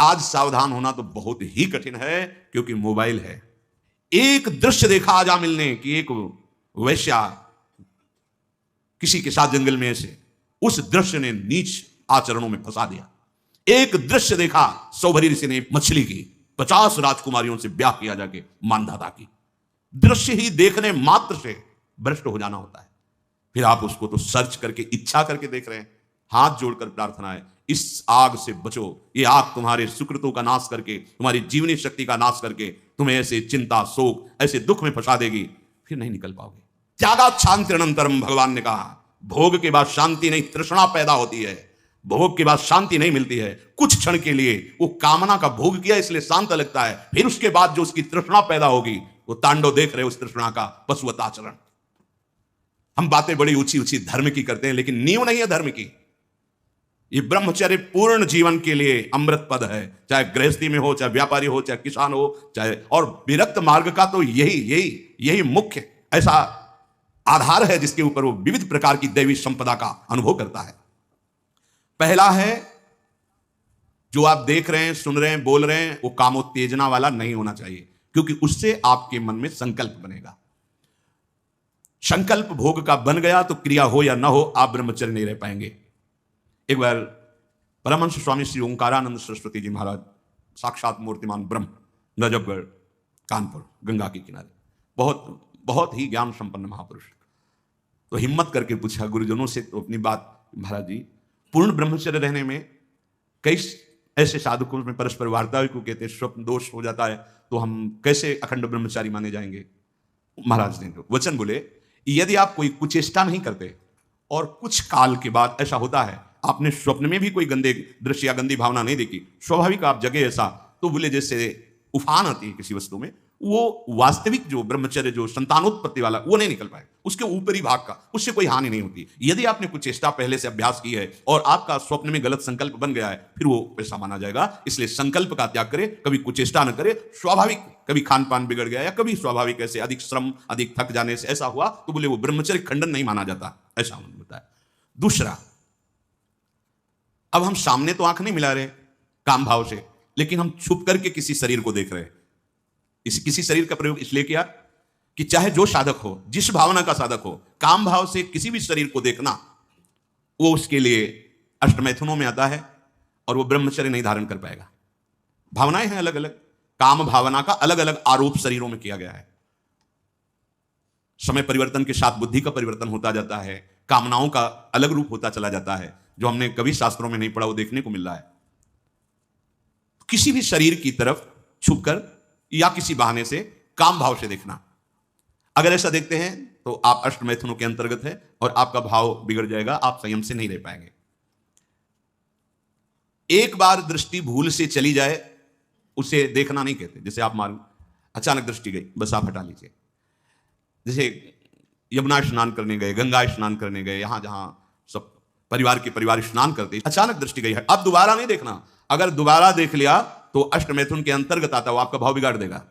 आज सावधान होना तो बहुत ही कठिन है, क्योंकि मोबाइल है। एक दृश्य देखा आज आमिल ने कि एक वैश्या किसी के साथ जंगल में ऐसे, उस दृश्य ने नीच आचरणों में फंसा दिया। एक दृश्य देखा, सौभरी ऋषि ने मछली की 50 राजकुमारियों से ब्याह किया जाके मानधाता की। दृश्य ही देखने मात्र से भ्रष्ट हो जाना होता है, फिर आप उसको तो सर्च करके इच्छा करके देख रहे हैं। हाथ जोड़कर प्रार्थना है, इस आग से बचो। ये आग तुम्हारे सुकृतों का नाश करके, तुम्हारी जीवनी शक्ति का नाश करके तुम्हें ऐसे चिंता, शोक, ऐसे दुख में फंसा देगी, फिर नहीं निकल पाओगे। त्यागात् शान्तिरनन्तरम, भगवान ने कहा, भोग के बाद शांति नहीं, तृष्णा पैदा होती है। भोग के बाद शांति नहीं मिलती है। कुछ क्षण के लिए वो कामना का भोग किया इसलिए शांत लगता है, फिर उसके बाद जो उसकी तृष्णा पैदा होगी, वो तांडव देख रहे उस तृष्णा का पशुवत आचरण। हम बातें बड़ी ऊंची ऊंची धर्म की करते हैं, लेकिन नींव नहीं है धर्म की। ये ब्रह्मचर्य पूर्ण जीवन के लिए अमृत पद है, चाहे गृहस्थी में हो, चाहे व्यापारी हो, चाहे किसान हो, चाहे, और विरक्त मार्ग का तो यही मुख्य ऐसा आधार है जिसके ऊपर वो विविध प्रकार की दैवी संपदा का अनुभव करता है। पहला है, जो आप देख रहे हैं, सुन रहे हैं, बोल रहे हैं, वो कामोत्तेजना वाला नहीं होना चाहिए, क्योंकि उससे आपके मन में संकल्प बनेगा। संकल्प भोग का बन गया तो क्रिया हो या ना हो, आप ब्रह्मचर्य नहीं रह पाएंगे। एक बार परमहंस स्वामी श्री ओंकारानंद सरस्वती जी महाराज, साक्षात मूर्तिमान ब्रह्म, नजफगढ़, कानपुर, गंगा के किनारे, बहुत बहुत ही ज्ञान संपन्न महापुरुष, तो हिम्मत करके पूछा गुरुजनों से तो अपनी बात, महाराज जी पूर्ण ब्रह्मचर्य रहने में कई ऐसे साधकों में परस्पर वार्ता को कहते हैं स्वप्न दोष हो जाता है, तो हम कैसे अखंड ब्रह्मचारी माने जाएंगे। महाराज ने वचन बोले, यदि आप कोई कुचेष्टा नहीं करते और कुछ काल के बाद ऐसा होता है, आपने स्वप्न में भी कोई गंदे दृश्य या गंदी भावना नहीं देखी, स्वाभाविक आप जगे ऐसा, तो बोले जैसे उफान आती है किसी वस्तु में, वो वास्तविक जो ब्रह्मचर्य, जो संतानोत्पत्ति वाला, वो नहीं निकल पाए, उसके ऊपरी भाग का, उससे कोई हानि नहीं होती। यदि आपने कुछ चेष्टा पहले से अभ्यास की है और आपका स्वप्न में गलत संकल्प बन गया है, फिर वो पैसा माना जाएगा। इसलिए संकल्प का त्याग करे, कभी कुचेष्टा न करे। स्वाभाविक कभी खान पान बिगड़ गया या कभी स्वाभाविक ऐसे अधिक श्रम, अधिक थक जाने से ऐसा हुआ, तो बोले वो ब्रह्मचर्य खंडन नहीं माना जाता, ऐसा उन्होंने बताया। दूसरा, अब हम सामने तो आंख नहीं मिला रहे काम भाव से, लेकिन हम छुप करके किसी शरीर को देख रहे हैं। किसी शरीर का प्रयोग इसलिए किया कि चाहे जो साधक हो, जिस भावना का साधक हो, काम भाव से किसी भी शरीर को देखना, वो उसके लिए अष्टमैथुनों में आता है और वो ब्रह्मचर्य नहीं धारण कर पाएगा। भावनाएं हैं अलग अलग, काम भावना का अलग अलग आरोप शरीरों में किया गया है। समय परिवर्तन के साथ बुद्धि का परिवर्तन होता जाता है, कामनाओं का अलग रूप होता चला जाता है, जो हमने कभी शास्त्रों में नहीं पढ़ा वो देखने को मिल रहा है। किसी भी शरीर की तरफ छुपकर या किसी बहाने से काम भाव से देखना, अगर ऐसा देखते हैं तो आप अष्टमैथुनों के अंतर्गत है और आपका भाव बिगड़ जाएगा, आप संयम से नहीं रह पाएंगे। एक बार दृष्टि भूल से चली जाए, उसे देखना नहीं कहते। जैसे आप मालूम अचानक दृष्टि गई, बस आप हटा लीजिए। जैसे यमुना स्नान करने गए, गंगा स्नान करने गए, यहां जहां सब परिवार के परिवार स्नान करते, अचानक दृष्टि गई है, अब दोबारा नहीं देखना। अगर दोबारा देख लिया तो अष्टमैथुन के अंतर्गत आता है, वो आपका भाव बिगाड़ देगा।